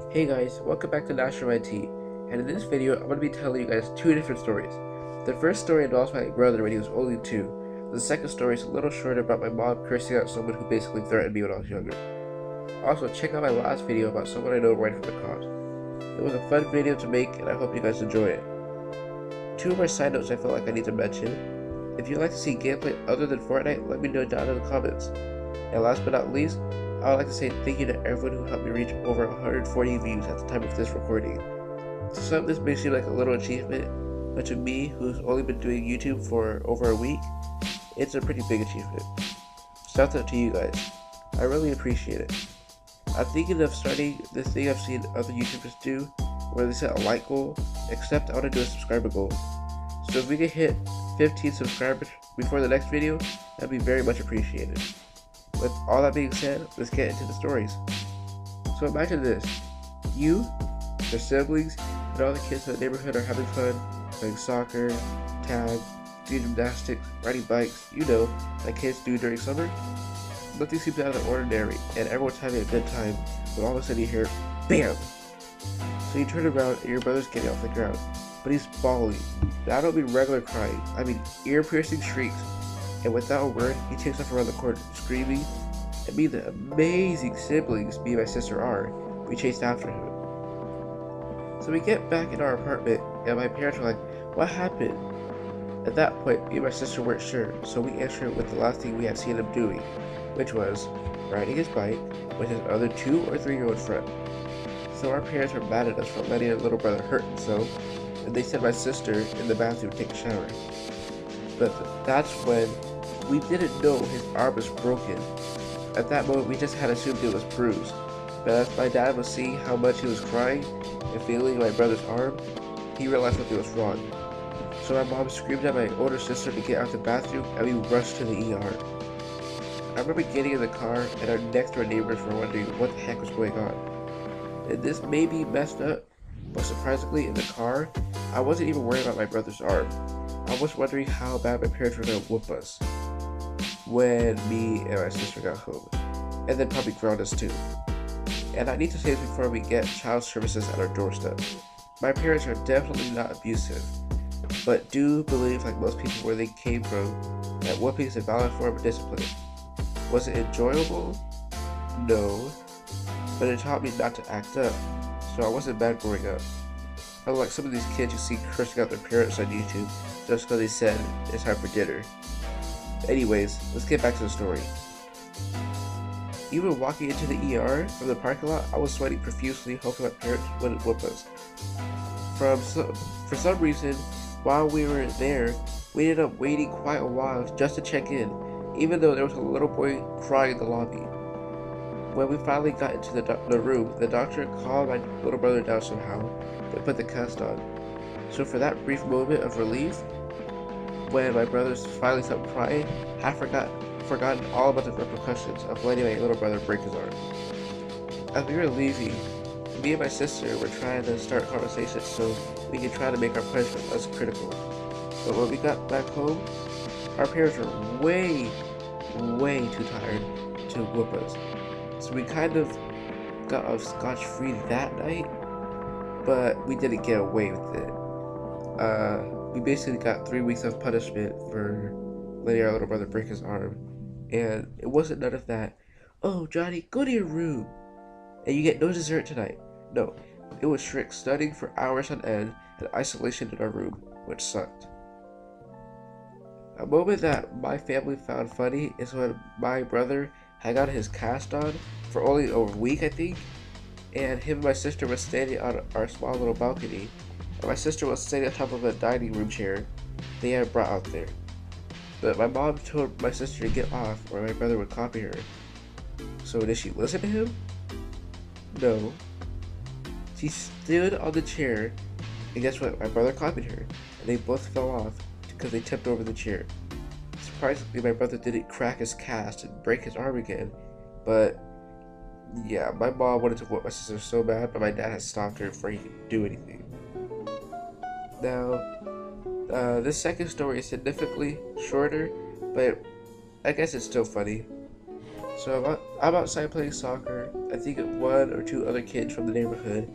Hey guys, welcome back to National IT, and in this video I'm going to be telling you guys two different stories. The first story involves my brother when he was only 2. The second story is a little shorter about my mom cursing out someone who basically threatened me when I was younger. Also, check out my last video about someone I know right from the cops. It was a fun video to make and I hope you guys enjoy it. Two more side notes I feel like I need to mention. If you'd like to see gameplay other than Fortnite, let me know down in the comments. And last but not least, I would like to say thank you to everyone who helped me reach over 140 views at the time of this recording. To some, this may seem like a little achievement, but to me, who's only been doing YouTube for over a week, it's a pretty big achievement. Shout out to you guys. I really appreciate it. I'm thinking of starting this thing I've seen other YouTubers do, where they set a like goal, except I want to do a subscriber goal. So if we can hit 15 subscribers before the next video, that'd be very much appreciated. With all that being said, let's get into the stories. So imagine this. You, your siblings, and all the kids in the neighborhood are having fun, playing soccer, tag, doing gymnastics, riding bikes, like kids do during summer. Nothing seems out of the ordinary, and everyone's having a good time, when all of a sudden you hear, BAM! So you turn around and your brother's getting off the ground, but he's bawling. And I don't mean regular crying, I mean ear-piercing shrieks. And without a word, he takes off around the corner, screaming, and being the amazing siblings me and my sister are, we chased after him. So we get back in our apartment, and my parents were like, what happened? At that point, me and my sister weren't sure, so we answered with the last thing we had seen him doing, which was riding his bike with his other 2 or 3-year-old friend. So our parents were mad at us for letting our little brother hurt himself, and they sent my sister in the bathroom to take a shower. But that's when we didn't know his arm was broken. At that moment, we just had assumed it was bruised. But as my dad was seeing how much he was crying and feeling my brother's arm, he realized something was wrong. So my mom screamed at my older sister to get out of the bathroom, and we rushed to the ER. I remember getting in the car, and our next door neighbors were wondering what the heck was going on. And this may be messed up, but surprisingly, in the car, I wasn't even worried about my brother's arm. I was wondering how bad my parents were going to whoop us when me and my sister got home, and then probably ground us too. And I need to say this before we get child services at our doorstep. My parents are definitely not abusive, but do believe, like most people where they came from, that whooping is a valid form of discipline. Was it enjoyable? No, but it taught me not to act up, so I wasn't bad growing up. Unlike some of these kids you see cursing out their parents on YouTube just because they said it's time for dinner. Anyways, let's get back to the story. Even walking into the ER from the parking lot, I was sweating profusely, hoping my parents wouldn't whoop us. For some reason, while we were there, we ended up waiting quite a while just to check in, even though there was a little boy crying in the lobby. When we finally got into the room, the doctor calmed my little brother down somehow, then put the cast on. So for that brief moment of relief, when my brothers finally stopped crying, I had forgotten all about the repercussions of letting my little brother break his arm. As we were leaving, me and my sister were trying to start conversations so we could try to make our punishment less critical. But when we got back home, our parents were way too tired to whoop us. So we kind of got off scotch-free that night, but we didn't get away with it. We basically got 3 weeks of punishment for letting our little brother break his arm. And it wasn't none of that, oh Johnny, go to your room, and you get no dessert tonight. No, it was strict studying for hours on end and isolation in our room, which sucked. A moment that my family found funny is when my brother had got his cast on for only a week, I think, and him and my sister were standing on our small little balcony, and my sister was sitting on top of a dining room chair they had brought out there. But my mom told my sister to get off or my brother would copy her. So did she listen to him? No. She stood on the chair, and guess what? My brother copied her, and they both fell off because they tipped over the chair. Surprisingly, my brother didn't crack his cast and break his arm again, but yeah, my mom wanted to whoop my sister so bad, but my dad had stopped her before he could do anything. Now, this second story is significantly shorter, but I guess it's still funny. So I'm outside playing soccer, I think one or two other kids from the neighborhood,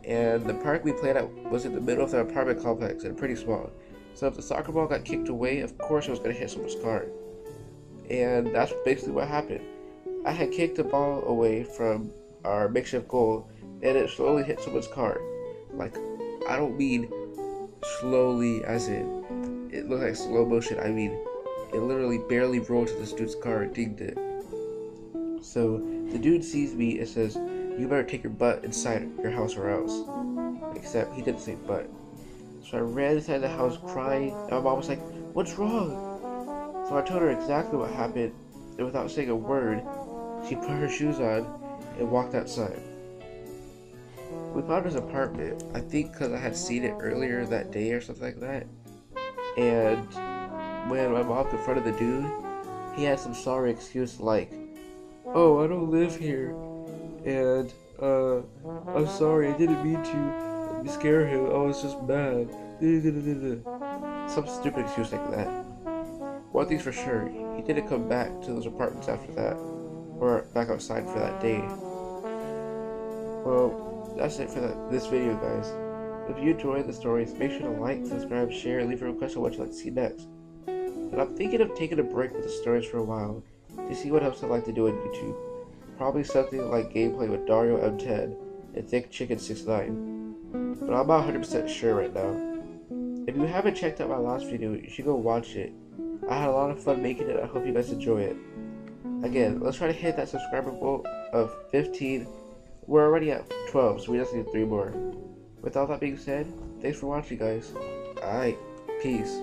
and the park we played at was in the middle of the apartment complex and pretty small. So if the soccer ball got kicked away, of course it was going to hit someone's car. And that's basically what happened. I had kicked the ball away from our makeshift goal, and it slowly hit someone's car. Like, I don't mean slowly as in it looked like slow motion. I mean, it literally barely rolled to this dude's car and dinged it. So the dude sees me and says, "You better take your butt inside your house or else." Except he didn't say butt. So I ran inside the house crying, and my mom was like, "What's wrong?" So I told her exactly what happened, and without saying a word, she put her shoes on and walked outside. We found his apartment, I think because I had seen it earlier that day or something like that. And when my mom confronted the dude, he had some sorry excuse like, "Oh, I don't live here, and I'm sorry, I didn't mean to scare him, I was just mad." Some stupid excuse like that. One thing's for sure, he didn't come back to those apartments after that, or back outside for that day. Well, that's it for this video, guys. If you enjoyed the stories, make sure to like, subscribe, share, and leave a request on what you'd like to see next. And I'm thinking of taking a break with the stories for a while, to see what else I'd like to do on YouTube. Probably something like gameplay with Dario M10 and Thick Chicken 69. But I'm not 100% sure right now. If you haven't checked out my last video, you should go watch it. I had a lot of fun making it, I hope you guys enjoy it. Again, let's try to hit that subscriber goal of 15. We're already at 12, so we just need 3 more. With all that being said, thanks for watching, guys. Alright, peace.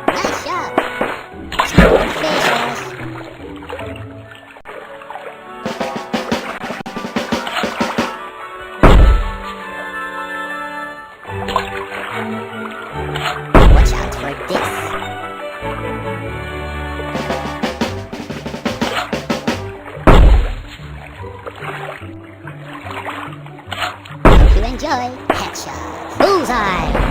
Nice job. Smooth faces. Watch out for this. Hope you enjoy. Headshot. Bullseye.